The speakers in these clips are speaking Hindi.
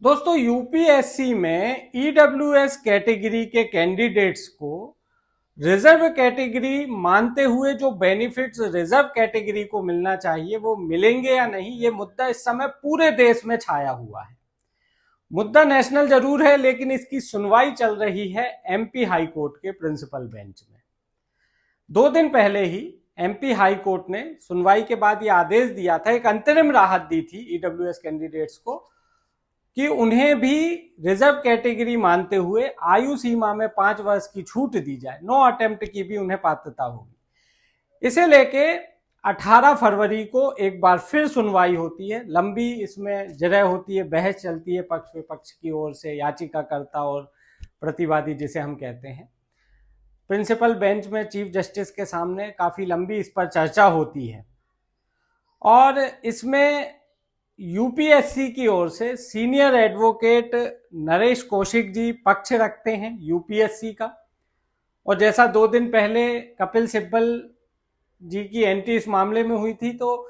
दोस्तों यूपीएससी में ईडब्ल्यूएस कैटेगरी के कैंडिडेट्स को रिजर्व कैटेगरी मानते हुए जो बेनिफिट्स रिजर्व कैटेगरी को मिलना चाहिए वो मिलेंगे या नहीं, ये मुद्दा इस समय पूरे देश में छाया हुआ है। मुद्दा नेशनल जरूर है, लेकिन इसकी सुनवाई चल रही है एमपी हाई कोर्ट के प्रिंसिपल बेंच में। 2 दिन पहले ही एमपी हाई कोर्ट ने सुनवाई के बाद ये आदेश दिया था, एक अंतरिम राहत दी थी ईडब्ल्यूएस कैंडिडेट्स को कि उन्हें भी रिजर्व कैटेगरी मानते हुए आयु सीमा में 5 वर्ष की छूट दी जाए, नो अटेम्प्ट की भी उन्हें पात्रता होगी। इसे लेके 18 फरवरी को एक बार फिर सुनवाई होती है। लंबी इसमें जरह होती है, बहस चलती है पक्ष विपक्ष की ओर से, याचिकाकर्ता और प्रतिवादी जिसे हम कहते हैं। प्रिंसिपल बेंच में चीफ जस्टिस के सामने काफी लंबी इस पर चर्चा होती है और इसमें यूपीएससी की ओर से सीनियर एडवोकेट नरेश कौशिक जी पक्ष रखते हैं यूपीएससी का। और जैसा 2 दिन पहले कपिल सिब्बल जी की एंट्री इस मामले में हुई थी, तो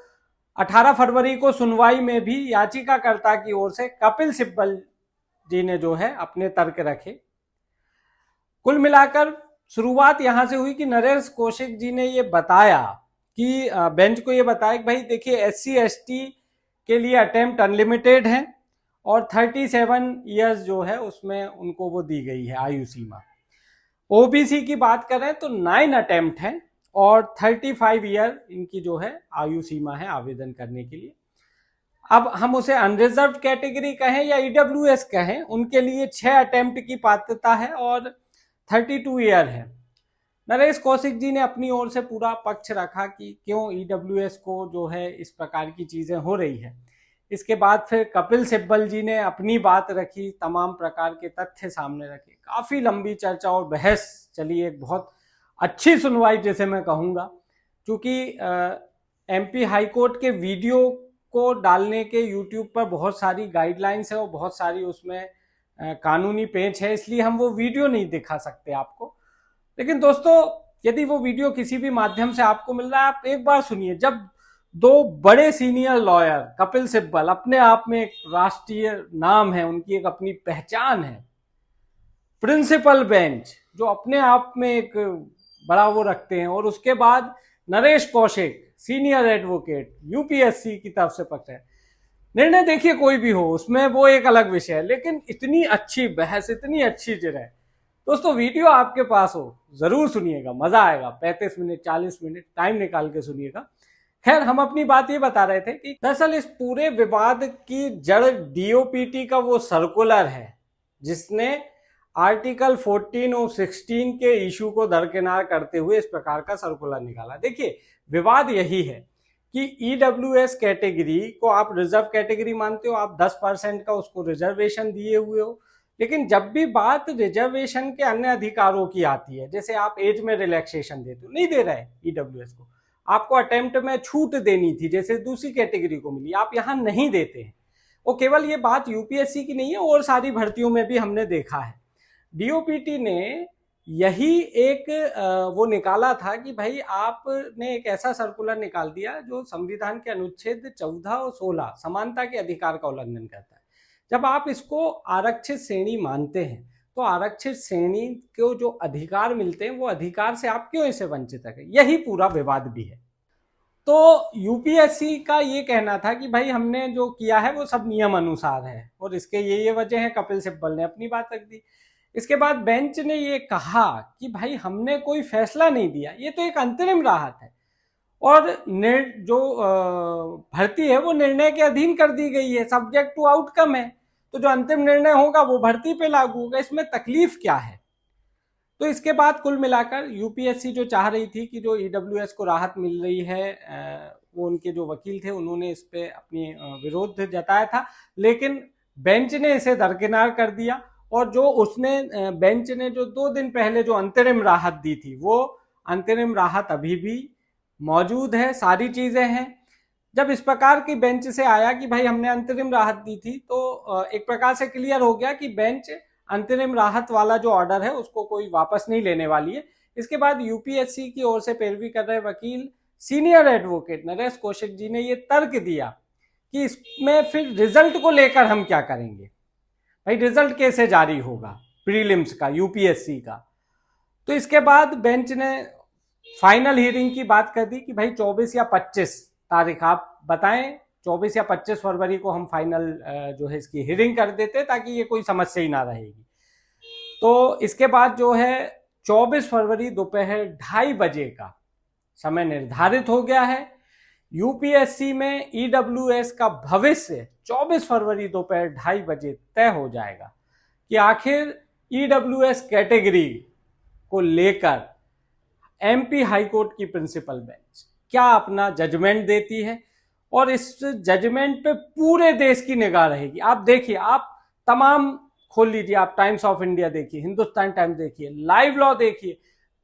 18 फरवरी को सुनवाई में भी याचिकाकर्ता की ओर से कपिल सिब्बल जी ने जो है अपने तर्क रखे। कुल मिलाकर शुरुआत यहां से हुई कि नरेश कौशिक जी ने ये बताया कि बेंच को ये बताया कि भाई देखिए, एससी एसटी के लिए अटेम्प्ट अनलिमिटेड है और 37 ईयर्स जो है उसमें उनको वो दी गई है आयु सीमा। ओबीसी की बात करें तो 9 अटेम्प्ट है और 35 ईयर इनकी जो है आयु सीमा है आवेदन करने के लिए। अब हम उसे अनरिजर्व कैटेगरी कहें या ईडब्ल्यूएस कहें, उनके लिए 6 अटेम्प्ट की पात्रता है और 32 ईयर है। नरेश कौशिक जी ने अपनी ओर से पूरा पक्ष रखा कि क्यों ईडब्ल्यूएस को जो है इस प्रकार की चीजें हो रही है। इसके बाद फिर कपिल सिब्बल जी ने अपनी बात रखी, तमाम प्रकार के तथ्य सामने रखे, काफी लंबी चर्चा और बहस चली, एक बहुत अच्छी सुनवाई जिसे मैं कहूँगा। क्योंकि एमपी हाईकोर्ट के वीडियो को डालने के यूट्यूब पर बहुत सारी गाइडलाइंस है और बहुत सारी उसमें कानूनी पेच है, इसलिए हम वो वीडियो नहीं दिखा सकते आपको। लेकिन दोस्तों, यदि वो वीडियो किसी भी माध्यम से आपको मिल रहा है, आप एक बार सुनिए। जब 2 बड़े सीनियर लॉयर, कपिल सिब्बल अपने आप में एक राष्ट्रीय नाम है, उनकी एक अपनी पहचान है, प्रिंसिपल बेंच जो अपने आप में एक बड़ा वो रखते हैं, और उसके बाद Naresh Kaushik senior advocate UPSC की तरफ से पक्ष है। निर्णय देखिए कोई भी हो, उसमें वो एक अलग विषय है, लेकिन इतनी अच्छी बहस, इतनी अच्छी जगह। दोस्तों वीडियो आपके पास हो जरूर सुनिएगा, मजा आएगा। 35 मिनट 40 मिनट टाइम निकाल के सुनिएगा। खैर, हम अपनी बात ये बता रहे थे कि दरअसल इस पूरे विवाद की जड़ डीओपीटी का वो सर्कुलर है जिसने आर्टिकल 14 और 16 के इशू को दरकिनार करते हुए इस प्रकार का सर्कुलर निकाला। देखिए, विवाद यही है कि ईडब्ल्यूएस कैटेगरी को आप रिजर्व कैटेगरी मानते हो, आप 10% का उसको रिजर्वेशन दिए हुए हो, लेकिन जब भी बात रिजर्वेशन के अन्य अधिकारों की आती है, जैसे आप एज में रिलैक्सेशन देते हो, नहीं दे रहे ईडब्ल्यूएस को, आपको अटेम्प्ट में छूट देनी थी जैसे दूसरी कैटेगरी को मिली, आप यहां नहीं देते हैं। और केवल ये बात यूपीएससी की नहीं है, और सारी भर्तियों में भी हमने देखा है। डीओपीटी ने यही एक वो निकाला था कि भाई आपने एक ऐसा सर्कुलर निकाल दिया जो संविधान के अनुच्छेद 14 और 16 समानता के अधिकार का उल्लंघन करता है। जब आप इसको आरक्षित श्रेणी मानते हैं तो आरक्षित श्रेणी को जो अधिकार मिलते हैं वो अधिकार से आप क्यों इसे वंचित है, यही पूरा विवाद भी है। तो यूपीएससी का ये कहना था कि भाई हमने जो किया है वो सब नियम अनुसार है और इसके ये वजह है। कपिल सिब्बल ने अपनी बात रख दी। इसके बाद बेंच ने ये कहा कि भाई हमने कोई फैसला नहीं दिया, ये तो एक अंतरिम राहत है और जो भर्ती है वो निर्णय के अधीन कर दी गई है, सब्जेक्ट टू आउटकम है। तो जो अंतिम निर्णय होगा वो भर्ती पे लागू होगा, इसमें तकलीफ क्या है। तो इसके बाद कुल मिलाकर यूपीएससी जो चाह रही थी कि जो ईडब्ल्यूएस को राहत मिल रही है, वो उनके जो वकील थे उन्होंने इस पे अपनी विरोध जताया था, लेकिन बेंच ने इसे दरकिनार कर दिया। और जो उसने बेंच ने जो 2 दिन पहले जो अंतरिम राहत दी थी, वो अंतरिम राहत अभी भी मौजूद है, सारी चीजें हैं। जब इस प्रकार की बेंच से आया कि भाई हमने अंतरिम राहत दी थी, तो एक प्रकार से क्लियर हो गया कि बेंच अंतरिम राहत वाला जो ऑर्डर है उसको कोई वापस नहीं लेने वाली है। इसके बाद यूपीएससी की ओर से पैरवी कर रहे वकील सीनियर एडवोकेट नरेश कौशिक जी ने ये तर्क दिया कि इसमें फिर रिजल्ट को लेकर हम क्या करेंगे। भाई रिजल्ट कैसे जारी होगा प्रीलिम्स का, यूपीएससी का। तो इसके बाद बेंच ने फाइनल हियरिंग की बात कर दी कि भाई 24 या 25 तारीख आप बताएं, 24 या 25 फरवरी को हम फाइनल जो है इसकी हियरिंग कर देते ताकि ये कोई समस्या ही ना रहेगी। तो इसके बाद जो है 24 फरवरी दोपहर 2:30 बजे का समय निर्धारित हो गया है। यूपीएससी में ईडब्ल्यूएस का भविष्य 24 फरवरी दोपहर 2:30 बजे तय हो जाएगा कि आखिर ईडब्ल्यूएस कैटेगरी को लेकर एमपी हाईकोर्ट की प्रिंसिपल बेंच क्या अपना जजमेंट देती है, और इस जजमेंट पे पूरे देश की निगाह रहेगी। आप देखिए, आप तमाम खोल लीजिए, आप टाइम्स ऑफ इंडिया देखिए, हिंदुस्तान टाइम्स देखिए, लाइव लॉ देखिए,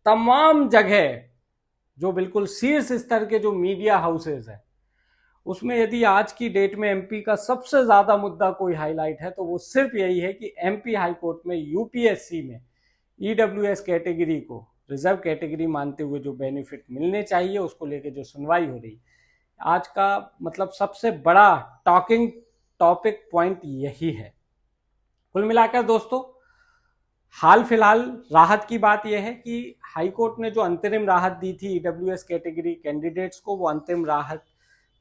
तमाम जगह जो बिल्कुल शीर्ष स्तर के जो मीडिया हाउसेज हैं उसमें यदि आज की डेट में एमपी का सबसे ज्यादा मुद्दा कोई हाईलाइट है तो वो सिर्फ यही है कि एमपी हाईकोर्ट में यूपीएससी में ईडब्ल्यूएस कैटेगरी को रिजर्व कैटेगरी मानते हुए जो बेनिफिट मिलने चाहिए उसको लेकर जो सुनवाई हो रही, आज का मतलब सबसे बड़ा टॉकिंग टॉपिक पॉइंट यही है। कुल मिलाकर दोस्तों, हाल फिलहाल राहत की बात यह है कि हाईकोर्ट ने जो अंतरिम राहत दी थी ईडब्ल्यूएस कैटेगरी कैंडिडेट्स को, वो अंतिम राहत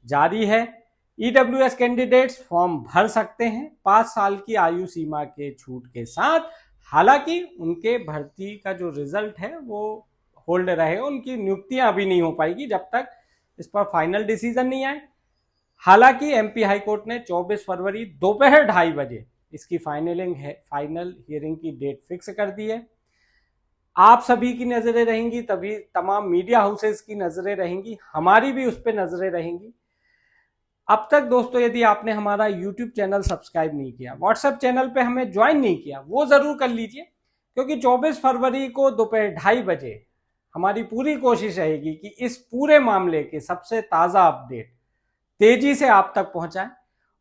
जारी है। ईडब्ल्यूएस कैंडिडेट्स फॉर्म भर सकते हैं 5 साल की आयु सीमा के छूट के साथ। हालांकि उनके भर्ती का जो रिजल्ट है वो होल्ड रहेगा, उनकी नियुक्तियां अभी नहीं हो पाएगी जब तक इस पर फाइनल डिसीजन नहीं आए। हालांकि एमपी हाईकोर्ट ने 24 फरवरी दोपहर 2:30 बजे इसकी फाइनल हियरिंग की डेट फिक्स कर दी है। आप सभी की नजरें रहेंगी, तभी तमाम मीडिया हाउसेस की नजरें रहेंगी, हमारी भी उस पर नजरें रहेंगी। अब तक दोस्तों यदि आपने हमारा यूट्यूब चैनल सब्सक्राइब नहीं किया, व्हाट्सएप चैनल पे हमें ज्वाइन नहीं किया, वो जरूर कर लीजिए, क्योंकि 24 फरवरी को दोपहर 2:30 बजे हमारी पूरी कोशिश रहेगी कि इस पूरे मामले के सबसे ताजा अपडेट तेजी से आप तक पहुंचाएं।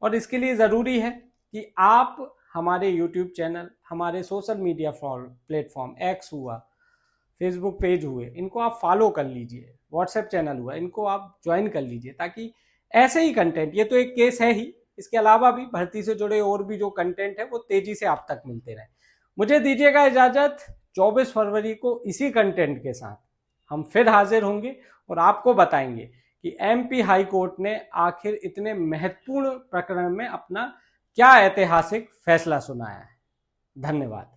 और इसके लिए जरूरी है कि आप हमारे यूट्यूब चैनल, हमारे सोशल मीडिया प्लेटफॉर्म एक्स हुआ, फेसबुक पेज हुए, इनको आप फॉलो कर लीजिए, व्हाट्सएप चैनल हुआ, इनको आप ज्वाइन कर लीजिए, ताकि ऐसे ही कंटेंट, ये तो एक केस है ही, इसके अलावा भी भर्ती से जुड़े और भी जो कंटेंट है वो तेजी से आप तक मिलते रहे। मुझे दीजिएगा इजाजत, 24 फरवरी को इसी कंटेंट के साथ हम फिर हाजिर होंगे और आपको बताएंगे कि एमपी हाई कोर्ट ने आखिर इतने महत्वपूर्ण प्रकरण में अपना क्या ऐतिहासिक फैसला सुनाया है। धन्यवाद।